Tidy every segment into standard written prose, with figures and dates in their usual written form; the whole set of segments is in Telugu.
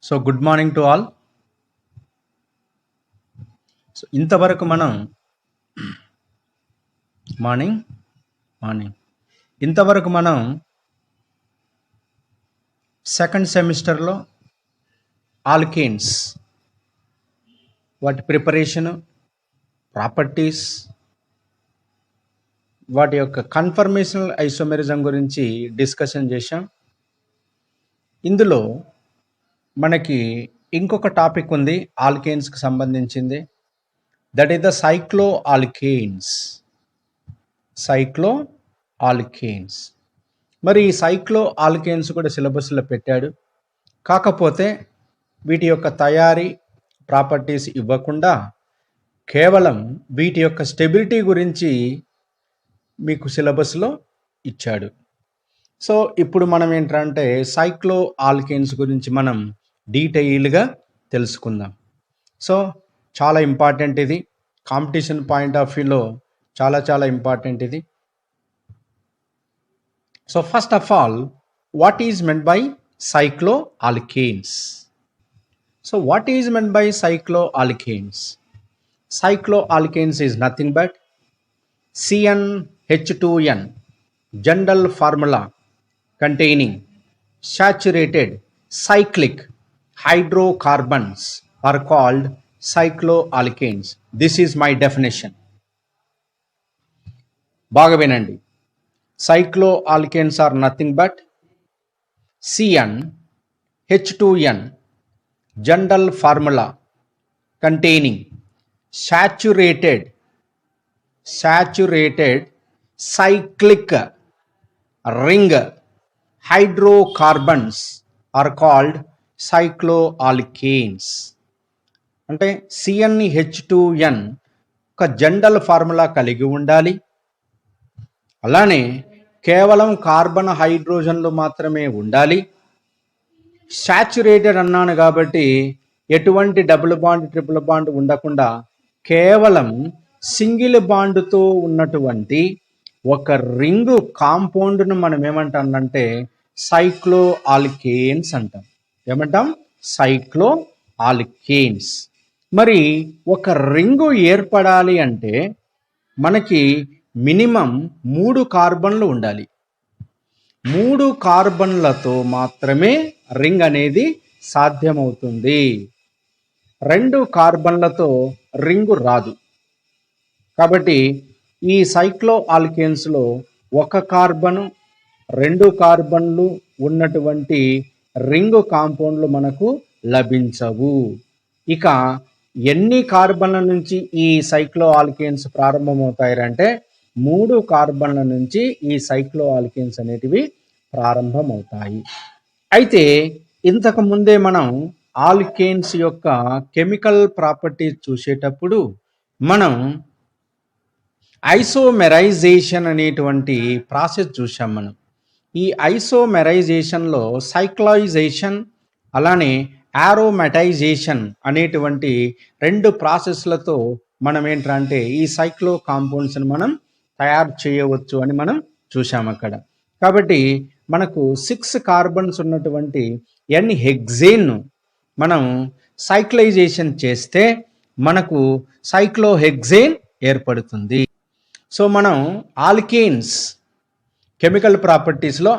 So good morning to all. So ఇంతవరకు మనం మార్నింగ్ ఇంతవరకు మనం సెకండ్ సెమిస్టర్లో ఆల్కేన్స్ వాటి ప్రిపరేషను, ప్రాపర్టీస్, వాటి యొక్క కన్ఫర్మేషనల్ ఐసోమెరిజం గురించి డిస్కషన్ చేశాం. ఇందులో మనకి ఇంకొక టాపిక్ ఉంది ఆల్కేన్స్కి సంబంధించింది. That is the సైక్లో alkanes. మరి ఈ సైక్లో ఆల్కేన్స్ కూడా సిలబస్లో పెట్టాడు. కాకపోతే వీటి యొక్క తయారీ, ప్రాపర్టీస్ ఇవ్వకుండా కేవలం వీటి యొక్క స్టెబిలిటీ గురించి మీకు సిలబస్లో ఇచ్చాడు. సో ఇప్పుడు మనం ఏంటంటే సైక్లో ఆల్కేన్స్ గురించి మనం డీటెయిల్గా తెలుసుకుందాం. సో చాలా ఇంపార్టెంట్ ఇది, కాంపిటీషన్ పాయింట్ ఆఫ్ వ్యూలో చాలా ఇంపార్టెంట్ ఇది. So first of all, what is meant by సైక్లో alkanes? So what is meant by సైక్లో alkanes? Cyclo alkanes is nothing but CnH2n general formula containing saturated cyclic hydrocarbons are called cycloalkanes. This is my definition. బాగా వినండి. Cycloalkanes are nothing but CnH2n general formula containing saturated cyclic ring hydrocarbons are called cycloalkanes. అంటే CnH2n ఒక జనరల్ ఫార్ములా కలిగి ఉండాలి. అలానే కేవలం కార్బన్ హైడ్రోజన్లు మాత్రమే ఉండాలి. సాచురేటెడ్ అన్నాను కాబట్టి ఎటువంటి డబుల్ బాండ్, ట్రిపుల్ బాండ్ ఉండకుండా కేవలం సింగిల్ బాండ్తో ఉన్నటువంటి ఒక రింగు కాంపౌండ్ను మనం ఏమంటామంటే సైక్లో ఆల్కేన్స్ అంటాం. ఏమంటాం? సైక్లో ఆల్కేన్స్. మరి ఒక రింగు ఏర్పడాలి అంటే మనకి మినిమం 3 కార్బన్లు ఉండాలి. 3 కార్బన్లతో మాత్రమే రింగ్ అనేది సాధ్యమవుతుంది. 2 కార్బన్లతో రింగు రాదు. కాబట్టి ఈ సైక్లో ఆల్కేన్స్లో 1 కార్బను, 2 కార్బన్లు ఉన్నటువంటి రింగు కాంపౌండ్లు మనకు లభించవు. ఇక ఎన్ని కార్బన్ల నుంచి ఈ సైక్లో ఆల్కేన్స్ ప్రారంభమవుతాయంటే 3 కార్బన్ల నుంచి ఈ సైక్లో ఆల్కేన్స్ అనేటివి ప్రారంభమవుతాయి. అయితే ఇంతకు ముందే మనం ఆల్కేన్స్ యొక్క కెమికల్ ప్రాపర్టీస్ చూసేటప్పుడు మనం ఐసోమెరైజేషన్ అనేటువంటి ప్రాసెస్ చూసాం. మనం ఈ ఐసోమెరైజేషన్లో సైక్లాయిజేషన్ అలానే ఆరోమటైజేషన్ అనేటువంటి 2 ప్రాసెస్లతో మనం ఏంటంటే ఈ సైక్లో కాంపౌండ్స్ని మనం తయారు చేయవచ్చు అని మనం చూసాం అక్కడ. కాబట్టి మనకు 6 కార్బన్స్ ఉన్నటువంటి N-హెక్సేన్ మనం సైక్లైజేషన్ చేస్తే మనకు సైక్లోహెక్సేన్ ఏర్పడుతుంది. సో మనం ఆల్కేన్స్ కెమికల్ ప్రాపర్టీస్లో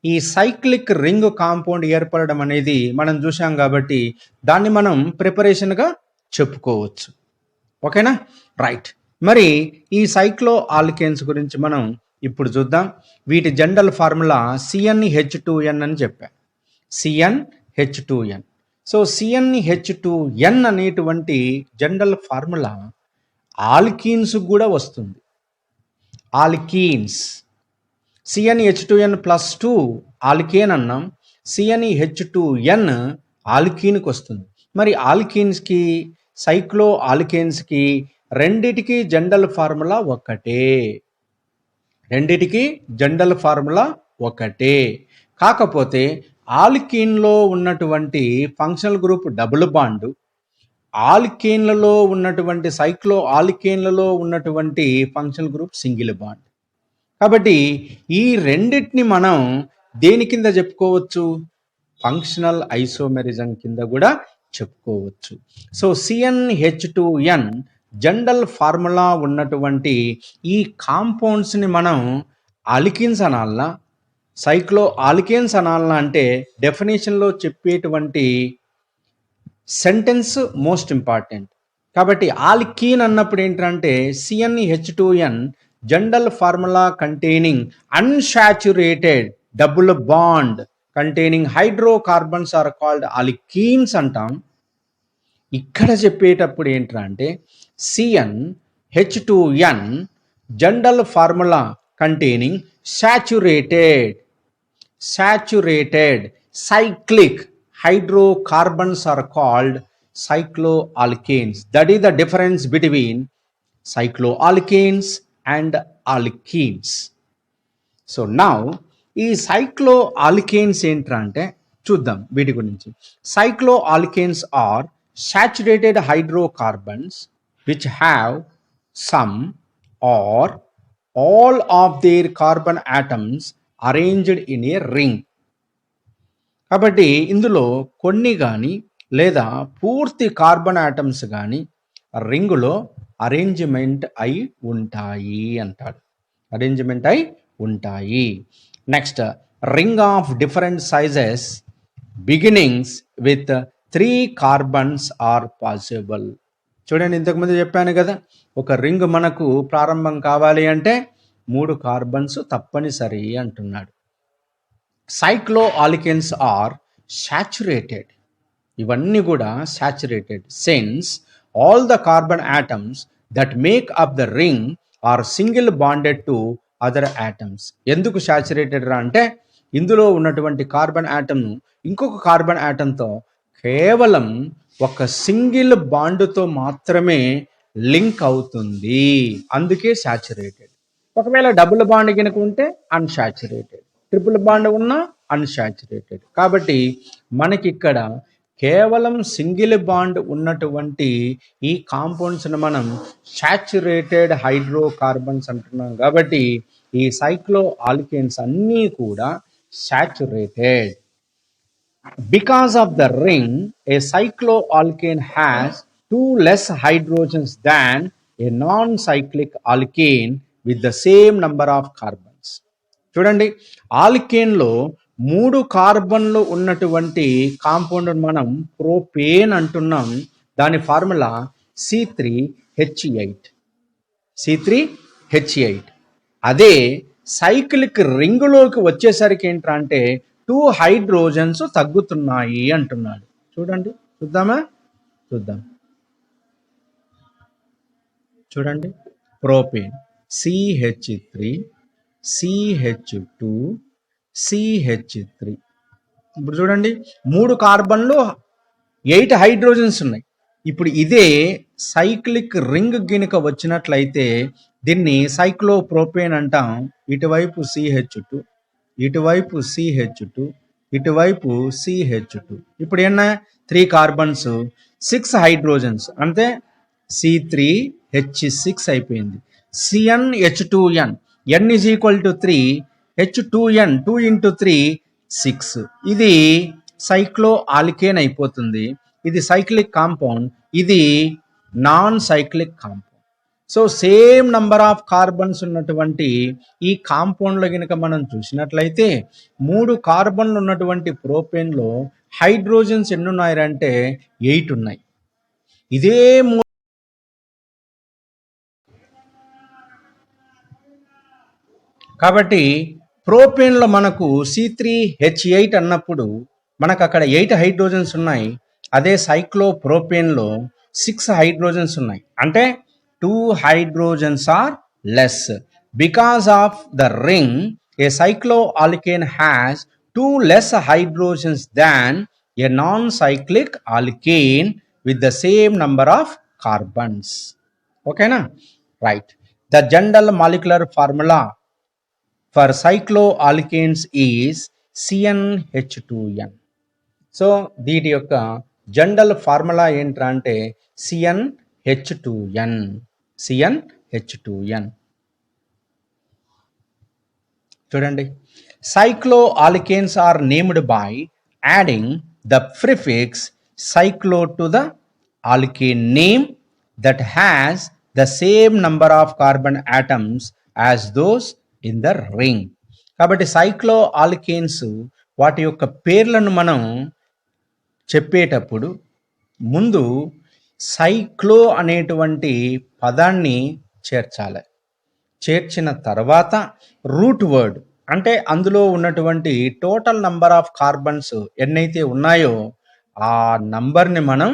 ఈ సైక్లిక్ రింగ్ కాంపౌండ్ ఏర్పడడం అనేది మనం చూసాం కాబట్టి దాన్ని మనం ప్రిపరేషన్గా చెప్పుకోవచ్చు. ఓకేనా? రైట్. మరి ఈ సైక్లో ఆల్కేన్స్ గురించి మనం ఇప్పుడు చూద్దాం. వీటి జనరల్ ఫార్ములా CnH2n అని చెప్పాను. CnH2n. సో CnH2n అనేటువంటి జనరల్ ఫార్ములా ఆల్కీన్స్ కూడా వస్తుంది. ఆల్కీన్స్ CnH2n+2 ఆల్కేన్ అన్నాం. CnH2n ఆల్కీన్కి వస్తుంది. మరి ఆల్కీన్స్కి సైక్లో ఆల్కేన్స్కి రెండిటికి జనరల్ ఫార్ములా ఒకటే. కాకపోతే ఆల్కీన్లో ఉన్నటువంటి ఫంక్షనల్ గ్రూప్ డబుల్ బాండ్, ఆల్కేన్లలో ఉన్నటువంటి సైక్లో ఆల్కేన్లలో ఉన్నటువంటి ఫంక్షనల్ గ్రూప్ సింగిల్ బాండ్. కాబట్టి ఈ రెండింటిని మనం దేని కింద చెప్పుకోవచ్చు? ఫంక్షనల్ ఐసోమెరిజం కింద కూడా చెప్పుకోవచ్చు. సో CnH2n జనరల్ ఫార్ములా ఉన్నటువంటి ఈ కాంపౌండ్స్ని మనం ఆల్కిన్స్ అనాలనా, సైక్లో ఆల్కేన్స్ అనాలనా అంటే డెఫినేషన్లో చెప్పేటువంటి సెంటెన్స్ మోస్ట్ ఇంపార్టెంట్. కాబట్టి ఆల్కీన్ అన్నప్పుడు ఏంటంటే CnH2n general formula containing unsaturated double bond containing hydrocarbons are called alkenes అంటాం. ఇక్కడ చెప్పేటప్పుడు ఏంటంటే CnH2n general formula containing saturated cyclic hydrocarbons are called cycloalkanes. That is the difference between cycloalkanes and alkenes. So now ఈ cycloalkanes ఏంటంటే చూద్దాం వీటి గురించి. Cycloalkanes are saturated hydrocarbons which have some or all of their carbon atoms arranged in a ring. కాబట్టి ఇందులో కొన్ని కానీ లేదా పూర్తి కార్బన్ ఆటమ్స్ కానీ రింగులో అరేంజ్మెంట్ అయి ఉంటాయి అంటాడు. అరేంజ్మెంట్ అయి ఉంటాయి. Next, ring of different sizes beginnings with 3 carbons are possible. చూడండి, ఇంతకుముందు చెప్పాను కదా, ఒక రింగ్ మనకు ప్రారంభం కావాలి అంటే 3 కార్బన్స్ తప్పనిసరి అంటున్నాడు. Cycloalkanes are saturated. ఇవన్నీ కూడా saturated since all the carbon atoms that make up the ring are single bonded to other atoms. ఎందుకు saturated రా అంటే ఇందులో ఉన్నటువంటి కార్బన్ ఆటమ్ ఇంకొక కార్బన్ ఆటంతో కేవలం ఒక సింగిల్ బాండ్తో మాత్రమే లింక్ అవుతుంది, అందుకే saturated. ఒకవేళ డబుల్ బాండ్ కనుక ఉంటే అన్సాచురేటెడ్, ట్రిపుల్ బాండ్ ఉన్న అన్సాచురేటెడ్. కాబట్టి మనకి ఇక్కడ కేవలం సింగిల్ బాండ్ ఉన్నటువంటి ఈ కాంపౌండ్స్ని మనం సాచురేటెడ్ హైడ్రోకార్బన్స్ అంటున్నాం. కాబట్టి ఈ సైక్లో ఆల్కేన్స్ అన్నీ కూడా saturated. Because of the ring a cycloalkane has 2 less hydrogens than a non-cyclic alkane with the same number of carbons. చూడండి, ఆల్కేన్లో 3 కార్బన్లు ఉన్నటువంటి కాంపౌండ్ మనం ప్రోపేన్ అంటున్నాం. దాని ఫార్ములా C3H8. అదే సైక్లిక్ రింగులోకి వచ్చేసరికి ఏంటంటే 2 హైడ్రోజన్స్ తగ్గుతున్నాయి అంటున్నాడు. చూడండి, చూడండి, ప్రోపేన్ CH3 CH2 CH3. ఇప్పుడు చూడండి, 3 కార్బన్లు 8 హైడ్రోజన్స్ ఉన్నాయి. ఇప్పుడు ఇదే సైక్లిక్ రింగ్ గినుక వచ్చినట్లయితే దీన్ని సైక్లోప్రోపేన్ అంటాం. ఇటువైపు CH2, ఇటువైపు CH2, ఇటువైపు CH2. ఇప్పుడు ఏమన్నా 3 కార్బన్స్ 6 హైడ్రోజన్స్ అంటే C3H6 అయిపోయింది. CnH2n, n is equal to 3, H2n 2 into 3 6. ఇది సైక్లో ఆల్కేన్ అయిపోతుంది. ఇది సైక్లిక్ కాంపౌండ్, ఇది non cyclic compound. So same number of carbons ఉన్నటువంటి ఈ కాంపౌండ్లో కనుక మనం చూసినట్లయితే 3 కార్బన్లు ఉన్నటువంటి ప్రోపేన్లో హైడ్రోజన్స్ ఎన్ని ఉన్నాయంటే 8 ఉన్నాయి. ఇదే కాబట్టి ప్రోపేన్లో మనకు C3H8 అన్నప్పుడు మనకు అక్కడ 8 హైడ్రోజన్స్ ఉన్నాయి. అదే సైక్లో ప్రోపేన్లో 6 హైడ్రోజన్స్ ఉన్నాయి. అంటే 2 hydrogens are less. Because of the ring a cycloalkane has 2 less hydrogens than a non cyclic alkane with the same number of carbons. ఓకేనా? Right. The general molecular formula for cycloalkanes is CnH2n. So దీని యొక్క జనరల్ ఫార్ములా ఏంటంటే CnH2n. చూడండి, cycloalkanes are named by adding the prefix cyclo to the alkane name that has the same number of carbon atoms as those in the ring. కాబట్టి సైక్లో ఆల్కేన్స్ వాటి యొక్క పేర్లను మనం చెప్పేటప్పుడు ముందు సైక్లో అనేటువంటి పదాన్ని చేర్చాలి. చేర్చిన తర్వాత రూట్ వర్డ్ అంటే అందులో ఉన్నటువంటి టోటల్ నంబర్ ఆఫ్ కార్బన్స్ ఎన్నైతే ఉన్నాయో ఆ నంబర్ని మనం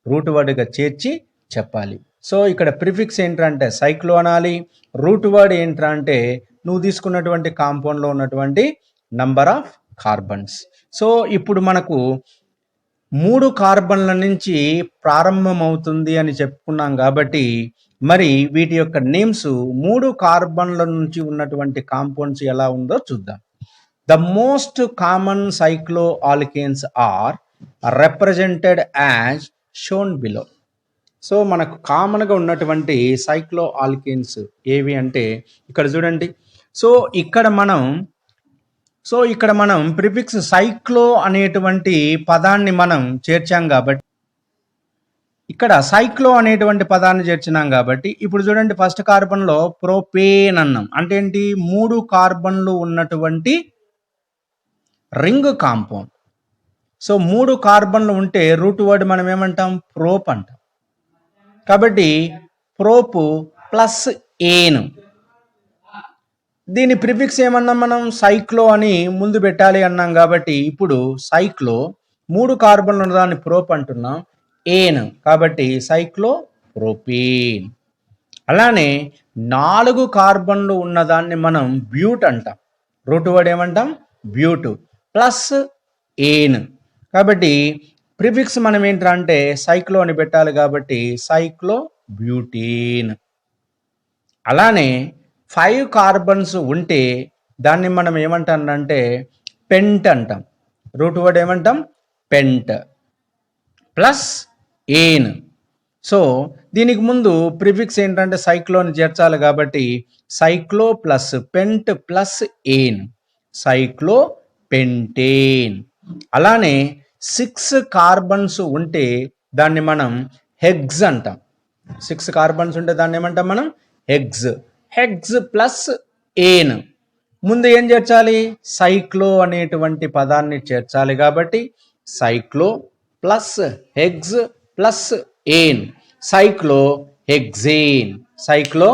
రూట్ వర్డ్గా చేర్చి చెప్పాలి. సో ఇక్కడ ప్రిఫిక్స్ ఏంటంటే సైక్లో అనాలి. రూట్ వర్డ్ ఏంటంటే నువ్వు తీసుకున్నటువంటి కాంపౌండ్లో ఉన్నటువంటి నంబర్ ఆఫ్ కార్బన్స్. సో ఇప్పుడు మనకు 3 కార్బన్ల నుంచి ప్రారంభమవుతుంది అని చెప్పుకున్నాం కాబట్టి మరి వీటి యొక్క నేమ్స్ 3 కార్బన్ల నుంచి ఉన్నటువంటి కాంపౌండ్స్ ఎలా ఉందో చూద్దాం. The most common cycloalkanes are represented as shown below. So మనకు కామన్గా ఉన్నటువంటి సైక్లో ఆల్కేన్స్ ఏవి అంటే ఇక్కడ చూడండి. సో ఇక్కడ మనం ప్రిఫిక్స్ సైక్లో అనేటువంటి పదాన్ని మనం చేర్చాం కాబట్టి ఇక్కడ సైక్లో అనేటువంటి పదాన్ని చేర్చినాం కాబట్టి ఇప్పుడు చూడండి ఫస్ట్ కార్బన్లో ప్రోపేన్ అన్నాం. అంటే ఏంటి? 3 కార్బన్లు ఉన్నటువంటి రింగ్ కాంపౌండ్. సో 3 కార్బన్లు ఉంటే రూట్ వర్డ్ మనం ఏమంటాం? ప్రోప్ అంటాం. కాబట్టి ప్రోపు ప్లస్ ఏన్, దీని ప్రిఫిక్స్ ఏమన్నాం మనం? సైక్లో అని ముందు పెట్టాలి అన్నాం కాబట్టి ఇప్పుడు సైక్లో 3 కార్బన్లు ఉన్నదాన్ని ప్రోప్ అంటున్నాం, ఏన్ కాబట్టి సైక్లో ప్రోపేన్. అలానే 4 కార్బన్లు ఉన్నదాన్ని మనం బ్యూట్ అంటాం. రూట్ వర్డ్ ఏమంటాం? బ్యూట్ ప్లస్ ఏన్. కాబట్టి ప్రిఫిక్స్ మనం ఏంటంటే సైక్లో అని పెట్టాలి కాబట్టి సైక్లో బ్యూటీన్. అలానే 5 కార్బన్స్ ఉంటే దాన్ని మనం ఏమంటానంటే పెంట్ అంటాం. రూట్ వర్డ్ ఏమంటాం? పెంట్ ప్లస్ ఏన్. సో దీనికి ముందు ప్రిఫిక్స్ ఏంటంటే సైక్లోని చేర్చాలి కాబట్టి సైక్లో ప్లస్ పెంట్ ప్లస్ ఏన్, సైక్లో పెంటేన్. అలానే 6 కార్బన్స్ ఉంటే దాన్ని మనం హెగ్స్ అంటాం. 6 కార్బన్స్ ఉంటే దాన్ని ఏమంటాం మనం? హెగ్స్. హెగ్స్ ప్లస్ ఏన్. ముందు ఏం చేర్చాలి? సైక్లో అనేటువంటి పదాన్ని చేర్చాలి కాబట్టి సైక్లో ప్లస్ హెగ్స్ ప్లస్ ఏన్, సైక్లో హెగ్జేన్. సైక్లో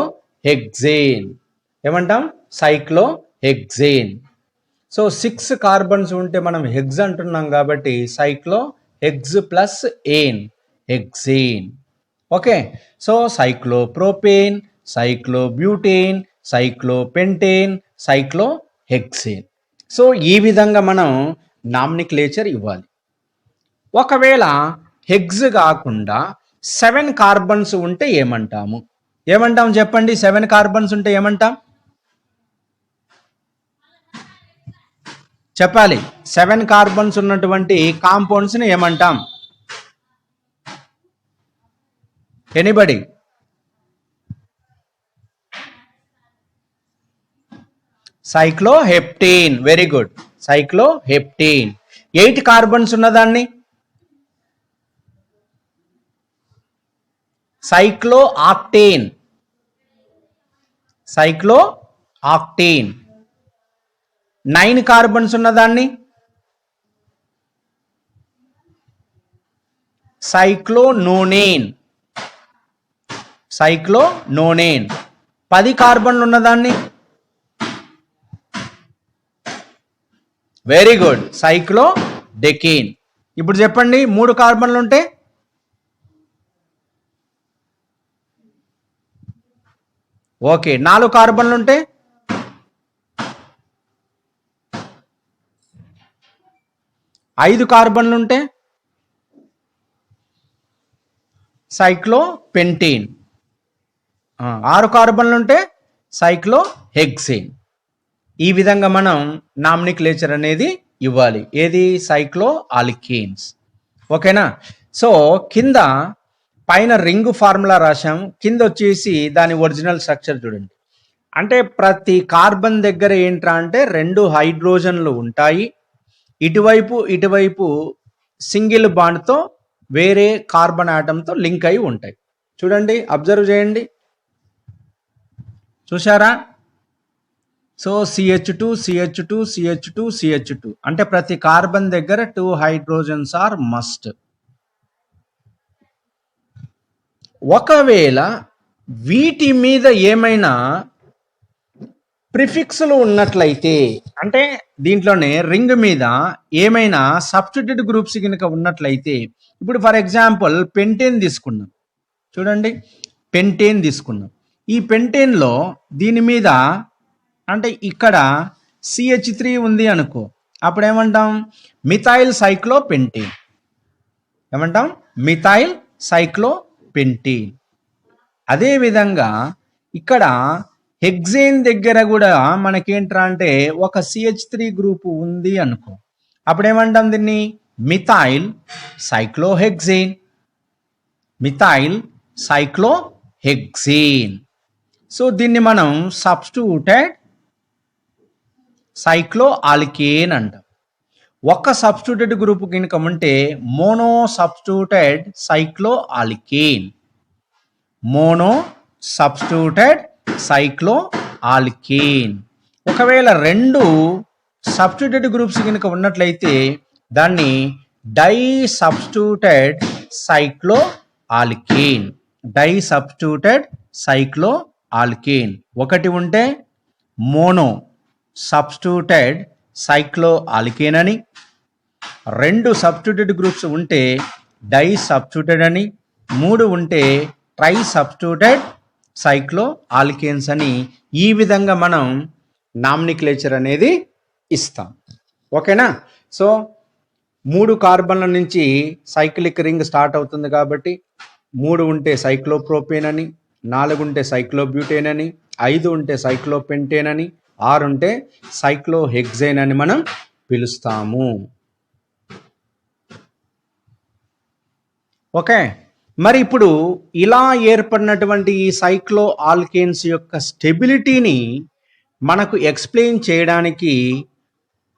హెగ్జేన్ ఏమంటాం? సైక్లో హెగ్జేన్. సో 6 కార్బన్స్ ఉంటే మనం హెగ్స్ అంటున్నాం కాబట్టి సైక్లో హెగ్స్ ప్లస్ ఏన్, hexane. Okay. So సైక్లో propane, సైక్లో butane, సైక్లో pentane, సైక్లో hexane. So ఈ విధంగా మనం నామినిక్లేచర్ ఇవ్వాలి. ఒకవేళ హెగ్స్ కాకుండా 7 కార్బన్స్ ఉంటే ఏమంటాము? ఏమంటాం చెప్పండి? 7 కార్బన్స్ ఉంటే ఏమంటాం చెప్పాలి. 7 కార్బన్స్ ఉన్నటువంటి కాంపౌండ్స్ని ఏమంటాం? Anybody? Cycloheptane. Very good, cycloheptane. 8 carbons ఉన్నదాన్ని cyclooctane. Cyclooctane. 9 carbons ఉన్నదాన్ని సైక్లోనోనేన్. సైక్లోనోనేన్. 10 కార్బన్లు ఉన్నదాన్ని వెరీ గుడ్, సైక్లోడెకేన్. ఇప్పుడు చెప్పండి 3 కార్బన్లు ఉంటే ఓకే. 4 కార్బన్లు ఉంటే ఐదు కార్బన్లు ఉంటే సైక్లోపెంటేన్. 6 కార్బన్లు ఉంటే సైక్లోహెక్సేన్. ఈ విధంగా మనం నామినిక్లేచర్ అనేది ఇవ్వాలి. ఏది? సైక్లో ఆల్కేన్స్. ఓకేనా? సో కింద పైన రింగ్ ఫార్ములా రాశాం, కింద వచ్చేసి దాని ఒరిజినల్ స్ట్రక్చర్ చూడండి. అంటే ప్రతి కార్బన్ దగ్గర ఏంట్రా అంటే 2 హైడ్రోజన్లు ఉంటాయి. ఇటువైపు సింగిల్ బాండ్తో వేరే కార్బన్ ఆటంతో లింక్ అయి ఉంటాయి. చూడండి, అబ్జర్వ్ చేయండి, చూసారా? సో CH2 అంటే ప్రతి కార్బన్ దగ్గర 2 హైడ్రోజన్స్ ఆర్ మస్ట్. ఒకవేళ వీటి మీద ఏమైనా ప్రిఫిక్స్లు ఉన్నట్లయితే, అంటే దీంట్లోనే రింగ్ మీద ఏమైనా సబ్స్టిట్యూట్ గ్రూప్స్ కనుక ఉన్నట్లయితే, ఇప్పుడు ఫర్ ఎగ్జాంపుల్ పెంటేన్ తీసుకున్నాం, చూడండి, పెంటేన్ తీసుకున్నాం. ఈ పెంటేన్లో దీని మీద అంటే ఇక్కడ CH3 ఉంది అనుకో, అప్పుడు ఏమంటాం? Methyl cyclopentane. ఏమంటాం? Methyl cyclopentane. అదేవిధంగా ఇక్కడ హెక్సేన్ దగ్గర కూడా మనకేంట్రా అంటే ఒక CH3 గ్రూప్ ఉంది అనుకో, అప్పుడు ఏమంటాం దీన్ని? Methyl cyclohexane. Methyl cyclohexane. So దీన్ని మనం సబ్స్టిట్యూటెడ్ సైక్లో ఆల్కేన్ అంటాం. ఒక సబ్స్టిట్యూటెడ్ గ్రూప్ కనుక ఉంటే mono substituted సైక్లో alkane. Mono substituted సైక్లో alkane. ఒకవేళ రెండు సబ్స్టిట్యూటెడ్ గ్రూప్స్ కనుక ఉన్నట్లయితే దాన్ని die substituted సైక్లో alkane. Die substituted సైక్లో alkane. ఒకటి ఉంటే మోనో సబ్స్టిట్యూటెడ్ సైక్లో ఆల్కేన్ అని, రెండు సబ్స్టిట్యూటెడ్ గ్రూప్స్ ఉంటే డై సబ్స్టిట్యూటెడ్ అని, మూడు ఉంటే ట్రై సబ్స్టిట్యూటెడ్ సైక్లో ఆల్కేన్స్ అని, ఈ విధంగా మనం నామినిక్లేచర్ అనేది ఇస్తాం. ఓకేనా? సో 3 కార్బన్ల నుంచి సైక్లిక్ రింగ్ స్టార్ట్ అవుతుంది కాబట్టి 3 ఉంటే సైక్లోప్రోపేన్ అని, 4 ఉంటే సైక్లోబ్యూటేన్ అని, 5 ఉంటే సైక్లోపెంటేన్ అని, 6 ఉంటే సైక్లోహెక్సేన్ అని మనం పిలుస్తాము. ఓకే, మరి ఇప్పుడు ఇలా ఏర్పడినటువంటి ఈ సైక్లో ఆల్కేన్స్ యొక్క స్టెబిలిటీని మనకు ఎక్స్ప్లెయిన్ చేయడానికి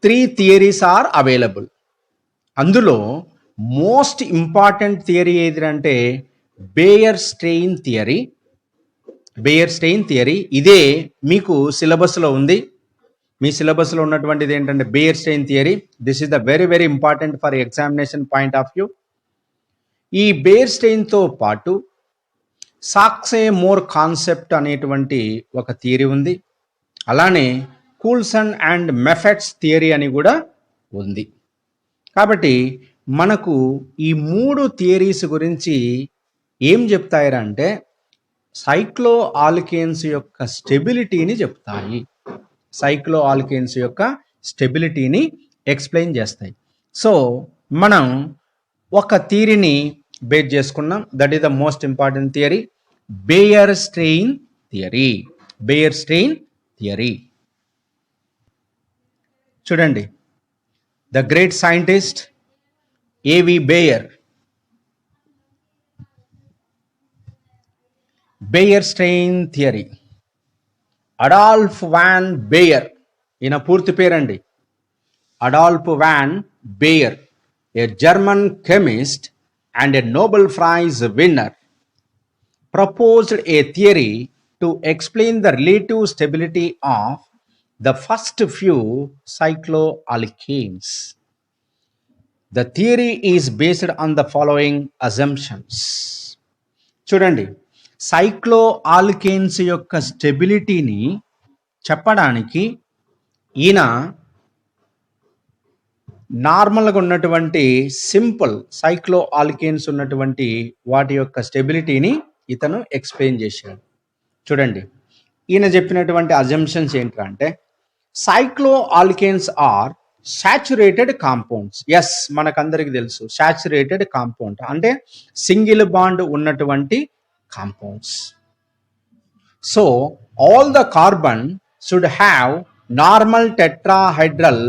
3 థియరీస్ ఆర్ అవైలబుల్. అందులో మోస్ట్ ఇంపార్టెంట్ థియరీ ఏదంటే Baeyer strain theory. Baeyer strain theory ఇదే మీకు సిలబస్లో ఉంది. మీ సిలబస్లో ఉన్నటువంటిది ఏంటంటే Baeyer strain theory. This is the very very important for examination point of view. ఈ బేయర్ స్ట్రెయిన్తో పాటు సాక్సే మోర్ కాన్సెప్ట్ అనేటువంటి ఒక థియరీ ఉంది. అలానే కూల్సన్ అండ్ మెఫెట్స్ థియరీ అని కూడా ఉంది. కాబట్టి మనకు ఈ 3 థియరీస్ గురించి ఏం చెప్తాయరా అంటే సైక్లో ఆల్కేన్స్ యొక్క స్టెబిలిటీని చెప్తాయి. సైక్లో ఆల్కేన్స్ యొక్క స్టెబిలిటీని ఎక్స్ప్లెయిన్ చేస్తాయి. సో మనం ఒక థియరీని బేస్ చేసుకున్నాం. That is the most important theory, Baeyer strain theory. Baeyer strain theory చూడండి, ద గ్రేట్ సైంటిస్ట్ ఏవి Baeyer. Baeyer strain theory, Adolf von Baeyer. ఈయన పూర్తి పేరండి Adolf von Baeyer, a German chemist and a Nobel Prize winner, proposed a theory to explain the relative stability of the first few cycloalkanes. The theory is based on the following assumptions. చూడండి, సైక్లో ఆల్కేన్స్ యొక్క స్టెబిలిటీని చెప్పడానికి ఈయన నార్మల్గా ఉన్నటువంటి సింపుల్ సైక్లో ఆల్కేన్స్ ఉన్నటువంటి వాటి యొక్క స్టెబిలిటీని ఇతను ఎక్స్ప్లెయిన్ చేశాడు. చూడండి, ఈయన చెప్పినటువంటి అజంప్షన్స్ ఏంటంటే cycloalkanes are saturated compounds. Yes, మనకందరికి తెలుసు సాచురేటెడ్ కాంపౌండ్ అంటే సింగిల్ బాండ్ ఉన్నటువంటి compounds. So all the carbon should have normal tetrahedral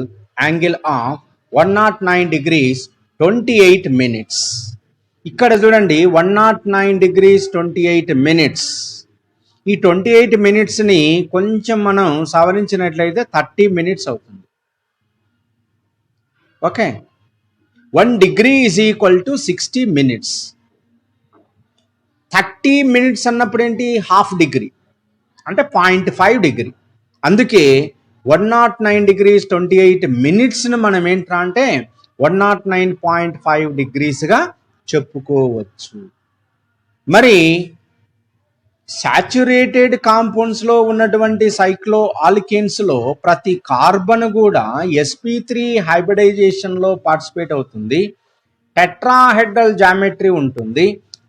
angle of 109 degrees 28 minutes. ఇక్కడ చూడండి 109 degrees 28 minutes. ఈ 28 minutesని కొంచెం మనం సవరించినట్లయితే 30 minutes అవుతుంది. Okay, 1 degree is equal to 60 minutes. 30 minutes అన్నప్పుడు ఏంటి, హాఫ్ డిగ్రీ అంటే 0.5 degree. అందుకే 109 degrees 28 minutesని మనం ఏంట్రా అంటే 109.5 degreesగా చెప్పుకోవచ్చు. మరి సాచ్యురేటెడ్ కాంపౌండ్స్లో ఉన్నటువంటి సైక్లో ఆల్కేన్స్లో ప్రతి కార్బన్ కూడా sp3 హైబ్రిడైజేషన్లో పార్టిసిపేట్ అవుతుంది. టెట్రాహెడ్రల్ జామెట్రీ ఉంటుంది.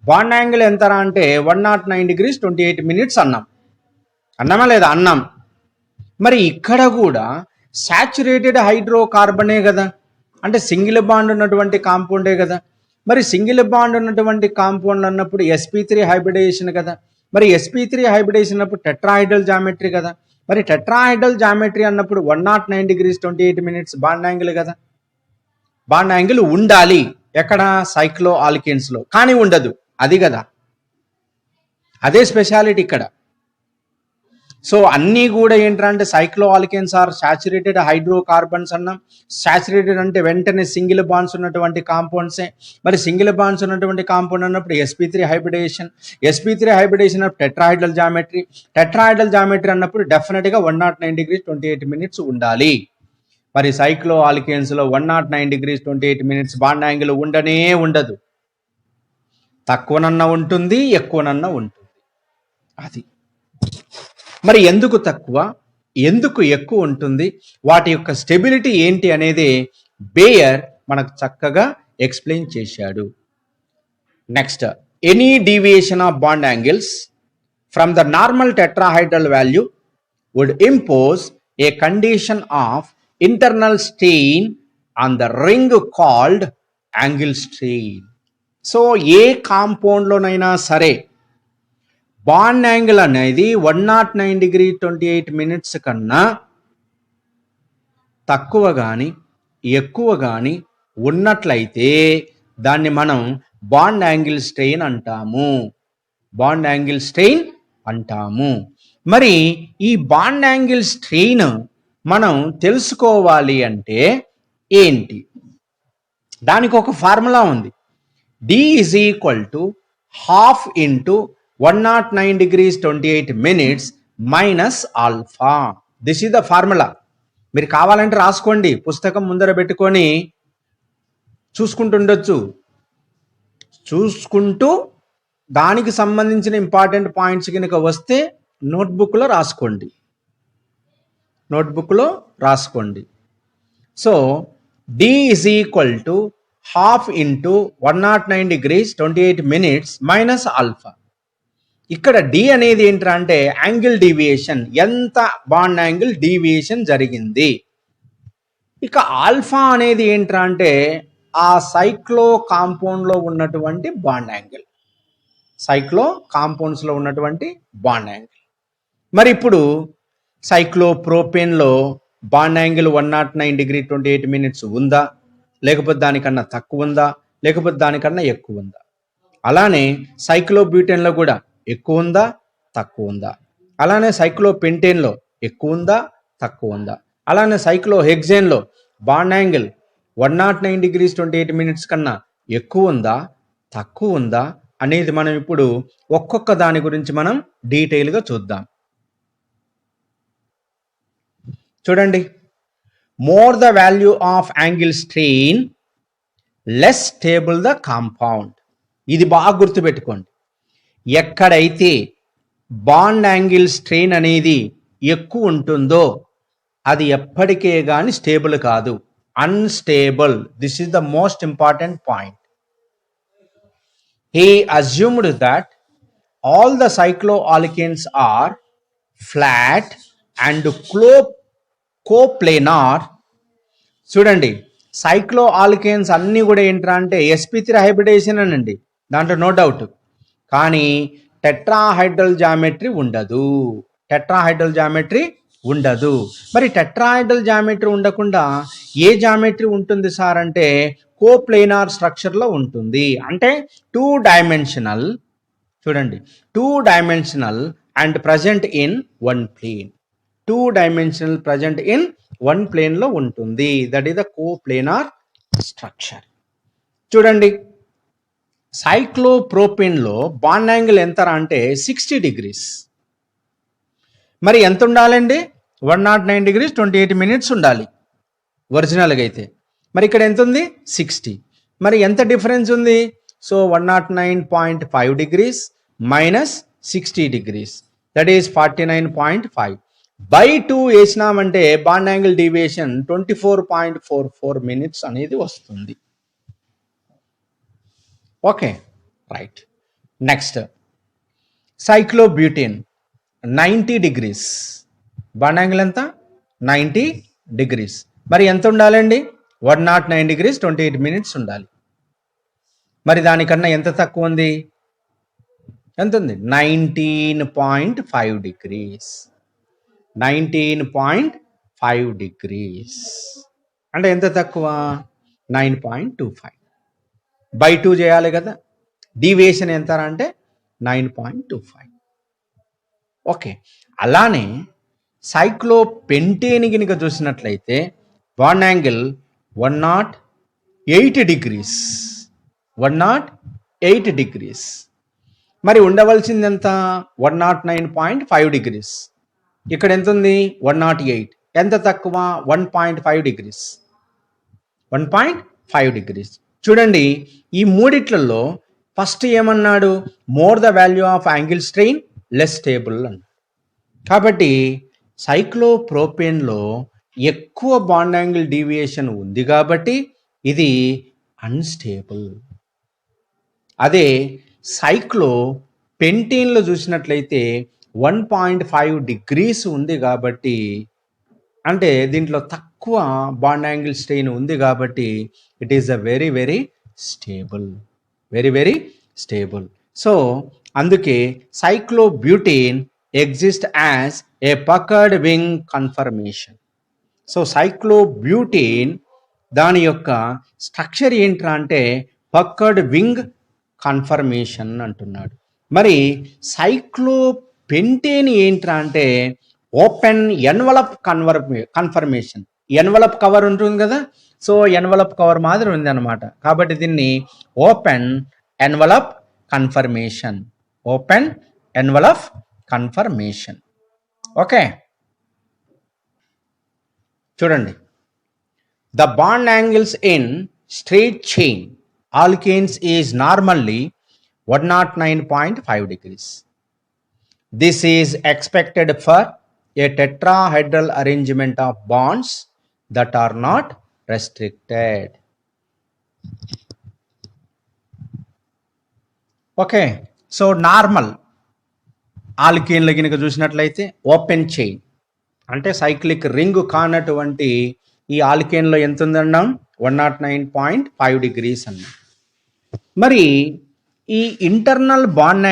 బాండ్ యాంగిల్ ఎంతరా అంటే 109 degrees 28 minutes అన్నామా లేదా? అన్నాం. మరి ఇక్కడ కూడా సాచ్యురేటెడ్ హైడ్రోకార్బనే కదా, అంటే సింగిల్ బాండ్ ఉన్నటువంటి కాంపౌండే కదా. మరి సింగిల్ బాండ్ ఉన్నటువంటి కాంపౌండ్ అన్నప్పుడు sp3 హైబ్రిడైజేషన్ కదా. మరి sp3 హైబ్రిడైజేషన్ అన్నప్పుడు టెట్రాహైడ్రల్ జామెట్రీ కదా. మరి టెట్రాహైడ్రల్ జామెట్రీ అన్నప్పుడు 109 degrees 28 minutes బాండ్ యాంగిల్ కదా. బాండ్ యాంగిల్ ఉండాలి ఎక్కడ, సైక్లో ఆల్కేన్స్లో, కానీ ఉండదు. అది కదా, అదే స్పెషాలిటీ ఇక్కడ. సో అన్నీ కూడా ఏంటంటే cycloalkanes are saturated hydrocarbons అన్నాం. సాచురేటెడ్ అంటే వెంటనే సింగిల్ బాండ్స్ ఉన్నటువంటి కాంపౌండ్సే. మరి సింగిల్ బాండ్స్ ఉన్నటువంటి కాంపౌండ్ అన్నప్పుడు sp3 హైబ్రిడేషన్, sp3 హైబ్రిడేషన్ అన్నప్పుడు టెట్రాహైడ్రల్ జామెట్రీ, టెట్రాహైడ్రల్ జామెట్రీ అన్నప్పుడు డెఫినెట్గా 109 degrees 28 minutes ఉండాలి. మరి సైక్లో ఆల్కేన్స్లో 109 degrees 28 minutes బాండ్ యాంగిల్ ఉండనే ఉండదు. తక్కువనన్నా ఉంటుంది, ఎక్కువనన్నా ఉంటుంది. అది మరి ఎందుకు తక్కువ, ఎందుకు ఎక్కువ ఉంటుంది, వాటి యొక్క స్టెబిలిటీ ఏంటి అనేది బేయర్ మనకు చక్కగా ఎక్స్ప్లెయిన్ చేశాడు. Next, any deviation of bond angles from the normal tetrahedral value would impose a condition of internal strain on the ring called angle strain. So a కాంపౌండ్లోనైనా సరే బాండ్ యాంగిల్ అనేది 109 degrees 28 minutes కన్నా తక్కువ కానీ ఎక్కువ కానీ ఉన్నట్లయితే దాన్ని మనం బాండ్ యాంగిల్ స్ట్రెయిన్ అంటాము. బాండ్ యాంగిల్ స్ట్రెయిన్ అంటాము. మరి ఈ బాండ్ యాంగిల్ స్ట్రెయిన్ మనం తెలుసుకోవాలి అంటే ఏంటి, దానికి ఒక ఫార్ములా ఉంది. D is equal to half into 109 degrees 28 minutes minus alpha. This is the formula. మీరు కావాలంటే రాసుకోండి, పుస్తకం ముందర పెట్టుకొని చూసుకుంటుండొచ్చు. చూసుకుంటూ దానికి సంబంధించిన ఇంపార్టెంట్ పాయింట్స్ కనుక వస్తే నోట్బుక్లో రాసుకోండి. So D is equal to half into 109 degrees 28 minutes minus alpha. ఇక్కడ D అనేది ఏంటంటే యాంగిల్ డీవియేషన్, ఎంత బాండ్ యాంగిల్ డీవియేషన్ జరిగింది. ఇక ఆల్ఫా అనేది ఏంటంటే ఆ సైక్లో కాంపౌండ్లో ఉన్నటువంటి బాండ్ యాంగిల్, సైక్లో కాంపౌండ్స్లో ఉన్నటువంటి బాండ్ యాంగిల్. మరి ఇప్పుడు సైక్లో ప్రోపేన్లో బాండ్ యాంగిల్ 109 degrees 28 minutes ఉందా, లేకపోతే దానికన్నా తక్కువ ఉందా, లేకపోతే దానికన్నా ఎక్కువ ఉందా? అలానే సైక్లోబ్యూటేన్లో కూడా ఎక్కువ ఉందా, తక్కువ ఉందా? అలానే సైక్లోపెంటేన్లో ఎక్కువ ఉందా, తక్కువ ఉందా? అలానే సైక్లోహెక్సేన్లో బాండ్ యాంగిల్ 109 degrees 28 minutes కన్నా ఎక్కువ ఉందా, తక్కువ ఉందా అనేది మనం ఇప్పుడు ఒక్కొక్క దాని గురించి మనం డీటెయిల్గా చూద్దాం. చూడండి, more the value of angle strain, less stable the compound. ఇది బాగా గుర్తుపెట్టుకోండి. ఎక్కడైతే బాండ్ యాంగిల్ స్ట్రెయిన్ అనేది ఎక్కువ ఉంటుందో అది ఎప్పటికే కానీ స్టేబుల్ కాదు, unstable. This is the most important point. He assumed that all the cycloalkanes are flat and కోప్లేనార్. చూడండి, సైక్లో ఆల్కేన్స్ అన్నీ కూడా ఏంట్రా అంటే sp3 హైబ్రిడేషన్ అనండి, దాంట్లో నో డౌట్. కానీ టెట్రాహైడ్రల్ జామెట్రీ ఉండదు. మరి టెట్రాహైడ్రల్ జామెట్రీ ఉండకుండా ఏ జామెట్రీ ఉంటుంది సార్ అంటే కోప్లేనార్ స్ట్రక్చర్లో ఉంటుంది. అంటే 2 dimensional, చూడండి, 2 dimensional and present in 1 plane. 2 dimensional present in 1 plane లో ఉంటుంది. That is the coplanar structure. చూడండి, సైక్లోప్రోపేన్లో బాండ్ యాంగిల్ ఎంత అంటే 60 degrees. మరి ఎంత ఉండాలండి? 109 degrees 28 minutes ఉండాలి ఒరిజినల్గా అయితే. మరి ఇక్కడ ఎంత ఉంది? 60. మరి ఎంత డిఫరెన్స్ ఉంది? So 109.5 degrees minus 60 degrees, that is 49.5 by 2 వేసినామంటే బాండ్ యాంగిల్ డీవియేషన్ 24.44 minutes అనేది వస్తుంది. Okay, right. Next, cyclobutane 90 degrees, bond angle ఎంత? 90 degrees. మరి ఎంత ఉండాలండి? 109 degrees 28 minutes ఉండాలి. మరి దానికన్నా ఎంత తక్కువ ఉంది? ఎంత ఉంది? 19.5 degrees. 19.5 degrees అంటే ఎంత తక్కువ? 9.25 by 2 చేయాలి కదా. డీవియేషన్ ఎంత అంటే 9.25. ఓకే, అలానే సైక్లోపెంటేన్ కనుక చూసినట్లయితే బాండ్ యాంగిల్ 108 degrees. 108 degrees. మరి ఉండవలసింది ఎంత? 109.5 degrees. ఇక్కడ ఎంత ఉంది? 108. ఎంత తక్కువ? 1.5 degrees. 1.5 degrees. చూడండి, ఈ మూడిట్లలో ఫస్ట్ ఏమన్నాడు? More the value of angle strain less stable అన్నాడు. కాబట్టి సైక్లోప్రోపేన్లో ఎక్కువ బాండ్ యాంగిల్ డీవియేషన్ ఉంది కాబట్టి ఇది అన్స్టేబుల్. అదే సైక్లోపెంటేన్లో చూసినట్లయితే 1.5 degrees ఉంది కాబట్టి, అంటే దీంట్లో తక్కువ బాండ్ యాంగిల్ స్ట్రెయిన్ ఉంది కాబట్టి it is a very very stable. Very very stable. So అందుకే cyclobutane exist as a puckered wing conformation. So cyclobutane దాని యొక్క స్ట్రక్చర్ ఏంట్రా అంటే పకర్డ్ వింగ్ కన్ఫర్మేషన్ అంటున్నాడు. మరి సైక్లోపెంటేన్ ఏంట్రా అంటే open envelope confirmation. Envelope cover ఉంటుంది కదా, సో ఎన్వలప్ కవర్ మాదిరి ఉంది అనమాట. కాబట్టి దీన్ని open envelope conformation. Open envelope conformation. Okay, చూడండి, the bond angles in straight chain alkanes is normally 109.5 degrees. This is expected for a tetrahedral arrangement of bonds that are not restricted. Okay, so normal ఆల్కేన్లు కనుక చూసినట్లయితే ఓపెన్ చైన్ అంటే సైక్లిక్ రింగ్ కానటువంటి ఈ ఆల్కేన్లో ఎంత ఉందన్నాం? 109.5 degrees అన్నాం. మరి ఈ ఇంటర్నల్ బాండ్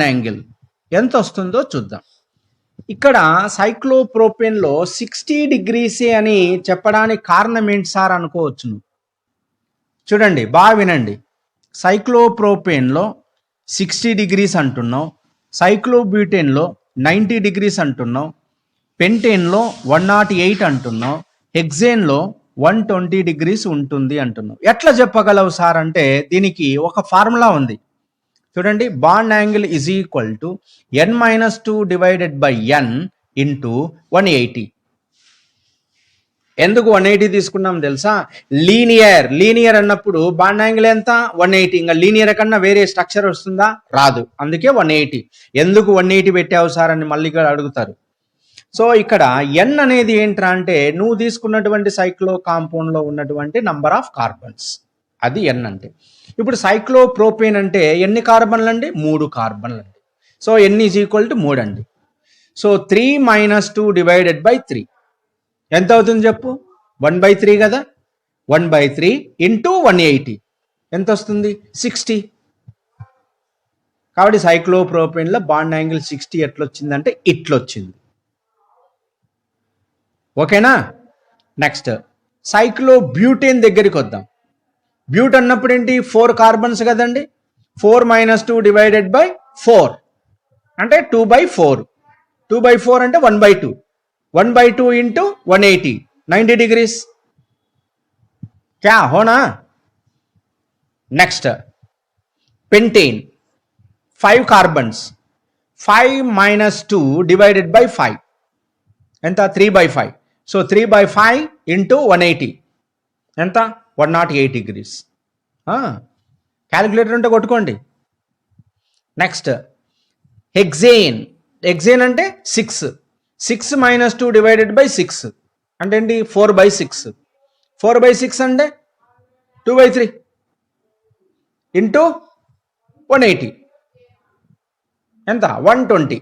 యాంగిల్, ఎంత వస్తుందో చూద్దాం. ఇక్కడ సైక్లోప్రోపేన్లో 60 degrees అని చెప్పడానికి కారణం ఏంటి సార్ అనుకోవచ్చును. చూడండి, బాగా వినండి. సైక్లోప్రోపేన్లో 60 degrees అంటున్నాం, సైక్లోబ్యూటేన్లో 90 degrees అంటున్నాం, పెంటేన్లో 108 అంటున్నాం, హెక్సేన్లో 120 degrees ఉంటుంది అంటున్నాం. ఎట్లా చెప్పగలవు సార్ అంటే దీనికి ఒక ఫార్ములా ఉంది. చూడండి, bond angle is equal to n-2 divided by n into 180. ఎందుకు 180 తీసుకున్నాం తెలుసా? లీనియర్ అన్నప్పుడు బాండ్ యాంగిల్ ఎంత? 180. ఇంకా లీనియర్ కన్నా వేరే స్ట్రక్చర్ వస్తుందా? రాదు. అందుకే 180. ఎందుకు 180 పెట్టావు సార్ అని మళ్ళీ అడుగుతారు. సో ఇక్కడ n అనేది ఏంట్రా అంటే నువ్వు తీసుకున్నటువంటి సైక్లో కాంపౌండ్లో ఉన్నటువంటి నంబర్ ఆఫ్ కార్బన్స్, అది n అంటే. ఇప్పుడు సైక్లోప్రోపేన్ అంటే ఎన్ని కార్బన్లు అండి? 3 కార్బన్లు అండి. So n is equal to 3 అండి. సో 3 - 2 డివైడెడ్ బై 3 ఎంత అవుతుంది చెప్పు? 1/3 కదా. 1/3 ఇంటూ 180 ఎంత వస్తుంది? 60. కాబట్టి సైక్లోప్రోపేన్లో బాండ్ యాంగిల్ 60 ఎట్లొచ్చిందంటే ఇట్లొచ్చింది. ఓకేనా? నెక్స్ట్ సైక్లోబ్యూటేన్ దగ్గరికి వద్దాం. బ్యూట్ అన్నప్పుడు ఏంటి? 4 కార్బన్స్ కదండి. 4 - 2 డివైడెడ్ బై 4 అంటే 2/4. 2/4 అంటే 1/2. 1/2 ఇంటూ 180 90 degrees. क्या होना. Next pentane 5 carbons, 5 minus 2 divided by 5 ఎంత 3/5. సో 3/5 into 180 ఎంత 108 degrees. క్యాలిక్యులేటర్ ఉంటే కొట్టుకోండి. నెక్స్ట్ హెక్సేన్ అంటే 6 minus 2 divided by 6 అంటే ఏంటి 4/6. 4/6 అంటే 2/3 ఇంటూ 180 ఎంత 120.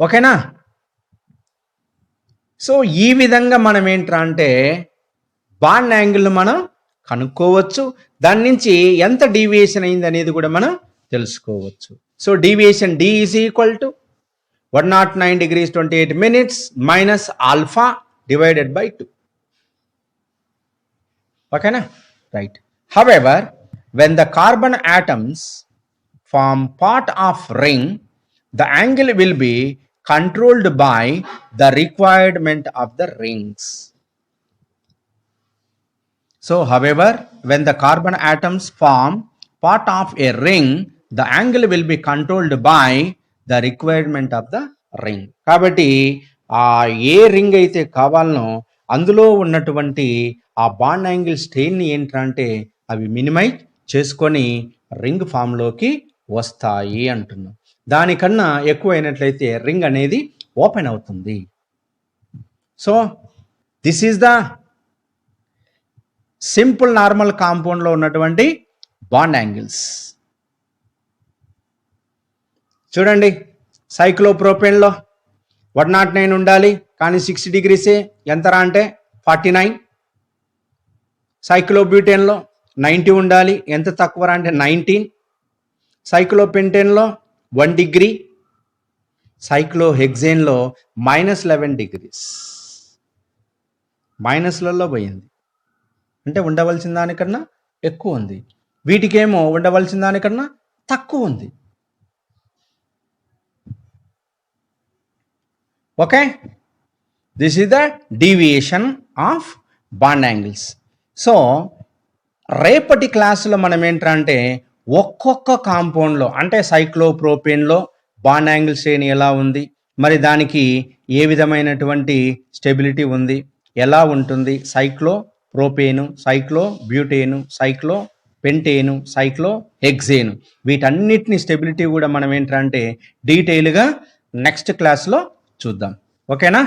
ఓకేనా. సో ఈ విధంగా మనం ఏంట్రా అంటే బాండ్ యాంగిల్ మనం కనుక్కోవచ్చు. దాని నుంచి ఎంత డీవియేషన్ అయింది అనేది కూడా మనం తెలుసుకోవచ్చు. So deviation D is equal to 109 degrees 28 minutes minus alpha divided by 2. Okay na? Right. However, when the carbon atoms form part of ring, the angle will be controlled by the requirement of the rings. So, however, when the carbon atoms form part of a ring, the angle will be controlled by the requirement of the ring. కాబట్టి ఏ రింగ్ అయితే కావాలనో అందులో ఉన్నటువంటి ఆ బాండ్ యాంగిల్ స్ట్రెయిన్ని ఏంటంటే అవి మినిమైజ్ చేసుకొని రింగ్ ఫామ్లోకి వస్తాయి అంటున్నాం. దానికన్నా ఎక్కువ అయినట్లయితే రింగ్ అనేది ఓపెన్ అవుతుంది. So this is the simple normal కాంపౌండ్లో ఉన్నటువంటి బాండ్ యాంగిల్స్. చూడండి, సైక్లోప్రోపేన్లో 109 ఉండాలి కానీ 60 degrees ఎంతరా అంటే 49. సైక్లోబ్యూటేన్లో 90 ఉండాలి, ఎంత తక్కువరా అంటే 19. సైక్లోపెంటేన్లో 1 degree. సైక్లోహెక్సేన్లో -11 degrees. మైనస్లలో పోయింది అంటే ఉండవలసిన దానికన్నా ఎక్కువ ఉంది. వీటికేమో ఉండవలసిన దానికన్నా తక్కువ ఉంది. Okay, this is the deviation of bond angles. So రేపటి క్లాసులో మనం ఏంటంటే ఒక్కొక్క కాంపౌండ్లో అంటే సైక్లోప్రోపేన్లో బాండ్ యాంగిల్ శ్రేణి ఎలా ఉంది, మరి దానికి ఏ విధమైనటువంటి స్టెబిలిటీ ఉంది, ఎలా ఉంటుంది, సైక్లోప్రోపేను, సైక్లోబ్యూటేను, సైక్లోపెంటేను, సైక్లోహెక్సేను, వీటన్నిటిని స్టెబిలిటీ కూడా మనం ఏంటంటే డీటెయిల్గా నెక్స్ట్ క్లాస్లో చూద్దాం. ఓకేనా.